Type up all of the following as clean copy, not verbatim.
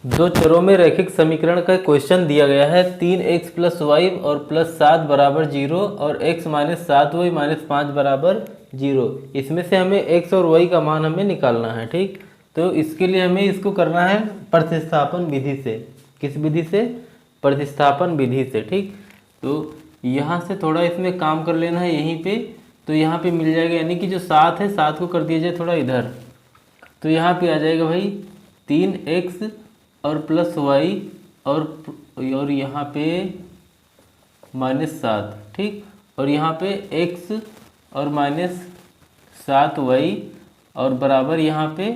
दो चरों में रैखिक समीकरण का क्वेश्चन दिया गया है 3x प्लस वाई और प्लस 7 बराबर 0 और x माइनस 7y माइनस 5 बराबर 0। इसमें से हमें x और y का मान हमें निकालना है। ठीक, तो इसके लिए हमें इसको करना है प्रतिस्थापन विधि से। किस विधि से? प्रतिस्थापन विधि से। ठीक, तो यहाँ से थोड़ा इसमें काम कर लेना है यहीं पे, तो यहाँ पे मिल जाएगा, यानी कि जो 7 है 7 को कर दिया जाए थोड़ा इधर, तो यहाँ पे आ जाएगा भाई 3x और प्लस वाई और यहाँ पे माइनस 7। ठीक, और यहाँ पे x और माइनस 7y और बराबर यहाँ पे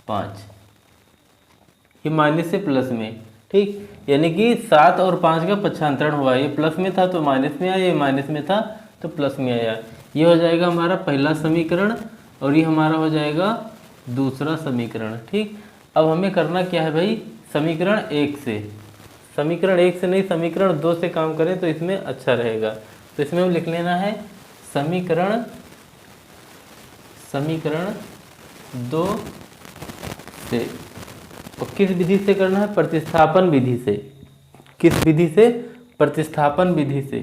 5, ये माइनस से प्लस में। ठीक, यानी कि 7 और 5 का पक्षांतरण हुआ, ये प्लस में था तो माइनस में आया, ये माइनस में था तो प्लस में आया। ये हो जाएगा हमारा पहला समीकरण और ये हमारा हो जाएगा दूसरा समीकरण। ठीक, अब हमें करना क्या है भाई, समीकरण 1 से, समीकरण 1 से नहीं समीकरण 2 से काम करें तो इसमें अच्छा रहेगा। तो इसमें हम लिख लेना है समीकरण 2 से। और किस विधि से करना है? प्रतिस्थापन विधि से। किस विधि से? प्रतिस्थापन विधि से।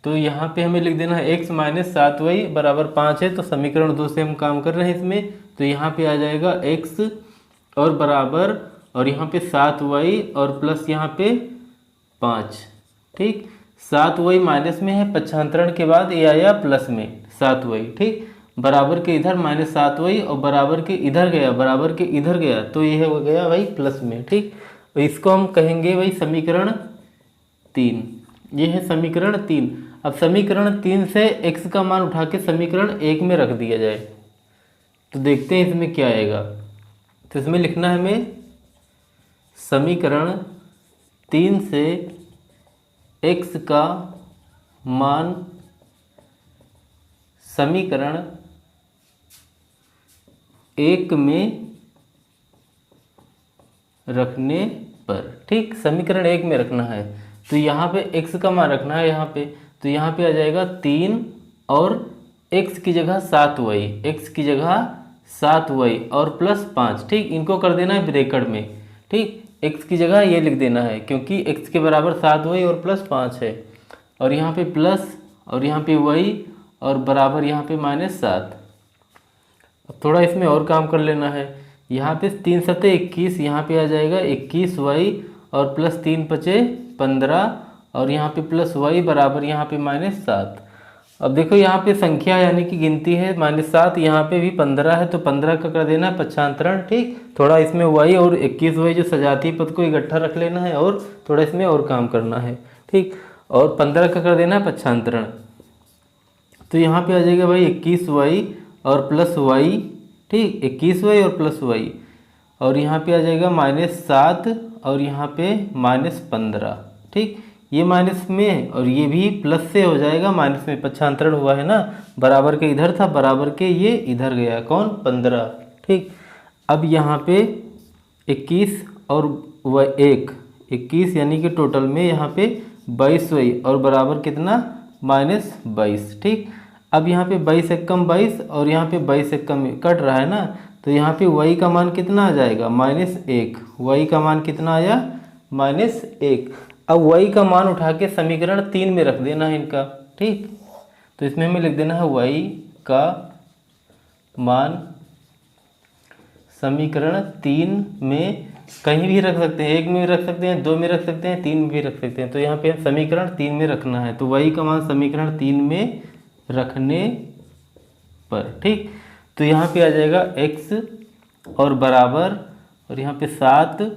तो यहाँ पे हमें लिख देना है x माइनस 7y बराबर 5 है, तो समीकरण 2 से हम काम कर रहे हैं इसमें। तो यहाँ पे आ जाएगा x और बराबर और यहाँ पे 7y और प्लस यहाँ पे 5। ठीक, 7y माइनस में है, पक्षांतरण के बाद ये आया प्लस में 7y। ठीक, बराबर के इधर माइनस 7y और बराबर के इधर गया, बराबर के इधर गया, तो ये हो गया भाई प्लस में। ठीक, तो इसको हम कहेंगे भाई समीकरण 3। ये है समीकरण 3। अब समीकरण 3 से x का मान उठा के समीकरण 1 में रख दिया जाए तो देखते हैं इसमें क्या आएगा। तो इसमें लिखना है हमें समीकरण 3 से x का मान समीकरण 1 में रखने पर। ठीक, समीकरण 1 में रखना है तो यहाँ पे x का मान रखना है यहाँ पे, तो यहाँ पे आ जाएगा 3 और x की जगह 7y, x की जगह 7y और प्लस 5। ठीक, इनको कर देना है ब्रैकेट में। ठीक, x की जगह ये लिख देना है क्योंकि x के बराबर 7y और प्लस 5 है, और यहाँ पे प्लस और यहाँ पे y और बराबर यहाँ पे माइनस 7। अब थोड़ा इसमें और काम कर लेना है। यहाँ पे 3 सत्ते 21, यहाँ पे आ जाएगा 21y और प्लस 3 पचे 15 और यहाँ पे प्लस y बराबर यहाँ पे माइनस 7। अब देखो यहाँ पे संख्या यानी कि गिनती है -7, यहाँ पे भी 15 है तो 15 का कर देना है पक्षांतरण। ठीक, थोड़ा इसमें y और 21y जो सजातीय पद को इकट्ठा रख लेना है और थोड़ा इसमें और काम करना है। ठीक, और 15 का कर देना है पक्षांतरण, तो यहाँ पे आ जाएगा भाई 21y और प्लस y। ठीक, 21y और प्लस y और यहाँ पे आ जाएगा -7 और यहाँ पे -15। ठीक, ये माइनस में और ये भी प्लस से हो जाएगा, माइनस में पक्षांतरण हुआ है ना, बराबर के इधर था, बराबर के ये इधर गया, कौन? 15। ठीक, अब यहाँ पे 21 और 21 यानी कि टोटल में यहाँ पे 22y और बराबर कितना? -22। ठीक, अब यहाँ पे 22 एकम 22 और यहाँ पे 22 एकम कट रहा है ना, तो यहाँ पे y का मान कितना आ जाएगा? -1। y का मान कितना आया? -1। अब y का मान उठा के समीकरण 3 में रख देना है इनका। ठीक, तो इसमें हमें लिख देना है y का मान समीकरण 3 में कहीं भी रख सकते हैं, 1 में भी रख सकते हैं, 2 में रख सकते हैं, 3 में भी रख सकते हैं। तो यहाँ पे समीकरण 3 में रखना है, तो y का मान समीकरण 3 में रखने पर। ठीक, तो यहाँ पे आ जाएगा x और बराबर और यहाँ पे 7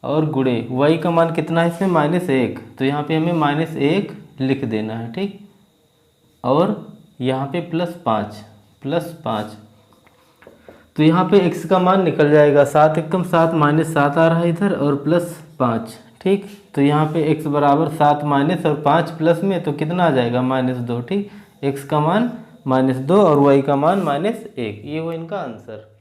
और गुणे y का मान कितना है इसमें? -1, तो यहाँ पे हमें -1 लिख देना है। ठीक, और यहाँ पे +5 तो यहाँ पे x का मान निकल जाएगा 7 एकम 7 -7 आ रहा है इधर और +5। ठीक, तो यहाँ पे x बराबर 7 माइनस और 5 प्लस में, तो कितना आ जाएगा? -2। ठीक, x का मान -2 और y का मान -1। ये वो इनका आंसर।